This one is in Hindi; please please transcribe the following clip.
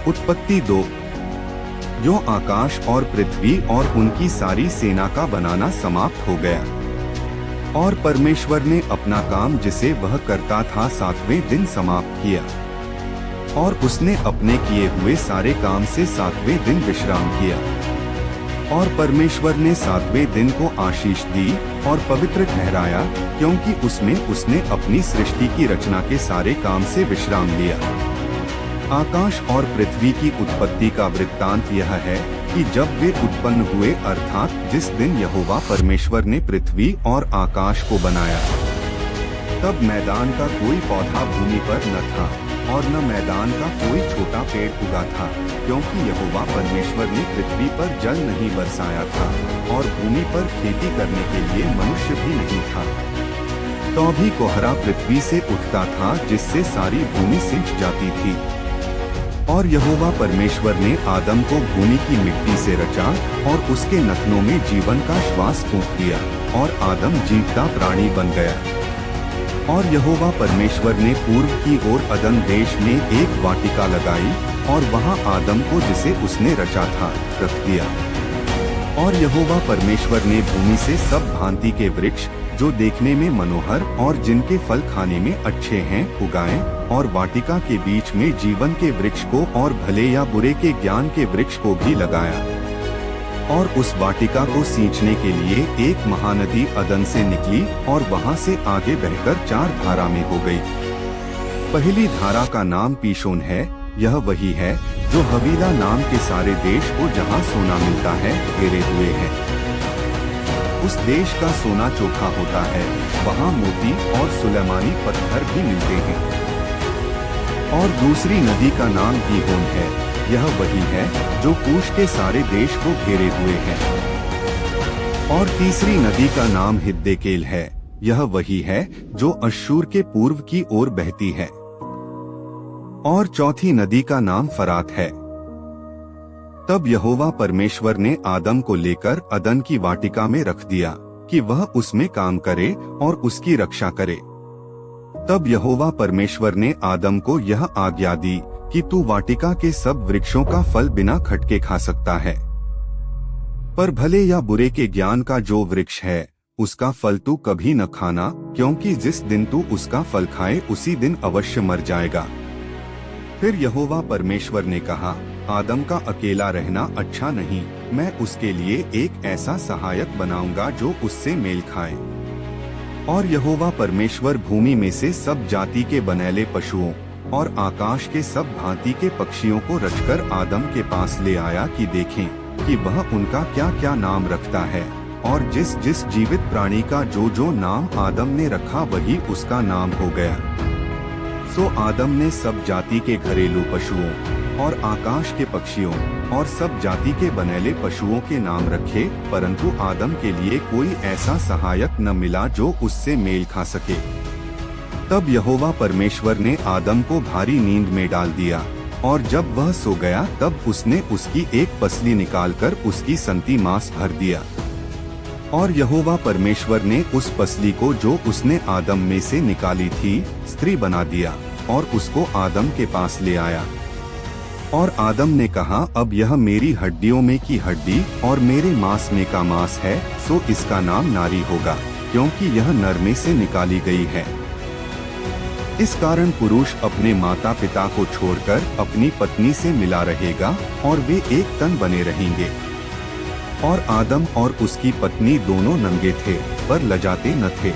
उत्पत्ति 2। जो आकाश और पृथ्वी और उनकी सारी सेना का बनाना समाप्त हो गया, और परमेश्वर ने अपना काम जिसे वह करता था 7वें दिन समाप्त किया, और उसने अपने किए हुए सारे काम से 7वें दिन विश्राम किया। और परमेश्वर ने 7वें दिन को आशीष दी और पवित्र ठहराया, क्योंकि उसमें उसने अपनी सृष्टि की रचना के सारे काम से विश्राम लिया। आकाश और पृथ्वी की उत्पत्ति का वृत्तांत यह है कि जब वे उत्पन्न हुए, अर्थात जिस दिन यहोवा परमेश्वर ने पृथ्वी और आकाश को बनाया, तब मैदान का कोई पौधा भूमि पर न था और न मैदान का कोई छोटा पेड़ उगा था, क्योंकि यहोवा परमेश्वर ने पृथ्वी पर जल नहीं बरसाया था और भूमि पर खेती करने के लिए मनुष्य भी नहीं था। तो भी कोहरा पृथ्वी से उठता था, जिससे सारी भूमि सिंच जाती थी। और यहोवा परमेश्वर ने आदम को भूमि की मिट्टी से रचा और उसके नथनों में जीवन का श्वास फूंक दिया, और आदम जीवता प्राणी बन गया। और यहोवा परमेश्वर ने पूर्व की ओर अदन देश में एक वाटिका लगाई और वहां आदम को, जिसे उसने रचा था, रख दिया। और यहोवा परमेश्वर ने भूमि से सब भांति के वृक्ष जो देखने में मनोहर और जिनके फल खाने में अच्छे हैं उगाए, और वाटिका के बीच में जीवन के वृक्ष को और भले या बुरे के ज्ञान के वृक्ष को भी लगाया। और उस वाटिका को सींचने के लिए एक महानदी अदन से निकली और वहां से आगे बहकर 4 धारा में हो गई। पहली धारा का नाम पीशोन है। यह वही है जो हवीला नाम के सारे देश को, जहां सोना मिलता है, घेरे हुए है। उस देश का सोना चोखा होता है, वहां मोती और सुलेमानी पत्थर भी मिलते हैं। और दूसरी नदी का नाम गीहोन है। यह वही है जो कूश के सारे देश को घेरे हुए है। और तीसरी नदी का नाम हिद्देकेल है। यह वही है जो अश्शूर के पूर्व की ओर बहती है। और चौथी नदी का नाम फरात है। तब यहोवा परमेश्वर ने आदम को लेकर अदन की वाटिका में रख दिया कि वह उसमें काम करे और उसकी रक्षा करे। तब यहोवा परमेश्वर ने आदम को यह आज्ञा दी कि तू वाटिका के सब वृक्षों का फल बिना खटके खा सकता है, पर भले या बुरे के ज्ञान का जो वृक्ष है, उसका फल तू कभी न खाना, क्योंकि जिस दिन तू उसका फल खाए उसी दिन अवश्य मर जाएगा। फिर यहोवा परमेश्वर ने कहा, आदम का अकेला रहना अच्छा नहीं, मैं उसके लिए एक ऐसा सहायक बनाऊंगा जो उससे मेल खाए। और यहोवा परमेश्वर भूमि में से सब जाति के बनैले पशुओं और आकाश के सब भांति के पक्षियों को रचकर आदम के पास ले आया कि देखें कि वह उनका क्या क्या नाम रखता है। और जिस जिस जीवित प्राणी का जो जो नाम आदम ने रखा, वही उसका नाम हो गया। सो आदम ने सब जाति के घरेलू पशुओं और आकाश के पक्षियों और सब जाति के बनैले पशुओं के नाम रखे, परंतु आदम के लिए कोई ऐसा सहायक न मिला जो उससे मेल खा सके। तब यहोवा परमेश्वर ने आदम को भारी नींद में डाल दिया, और जब वह सो गया तब उसने उसकी एक पसली निकालकर उसकी संती मांस भर दिया। और यहोवा परमेश्वर ने उस पसली को जो उसने आदम में से निकाली थी, स्त्री बना दिया और उसको आदम के पास ले आया। और आदम ने कहा, अब यह मेरी हड्डियों में की हड्डी और मेरे मांस में का मांस है, सो इसका नाम नारी होगा, क्योंकि यह नर में से निकाली गई है। इस कारण पुरुष अपने माता पिता को छोड़कर अपनी पत्नी से मिला रहेगा और वे एक तन बने रहेंगे। और आदम और उसकी पत्नी दोनों नंगे थे, पर लजाते न थे।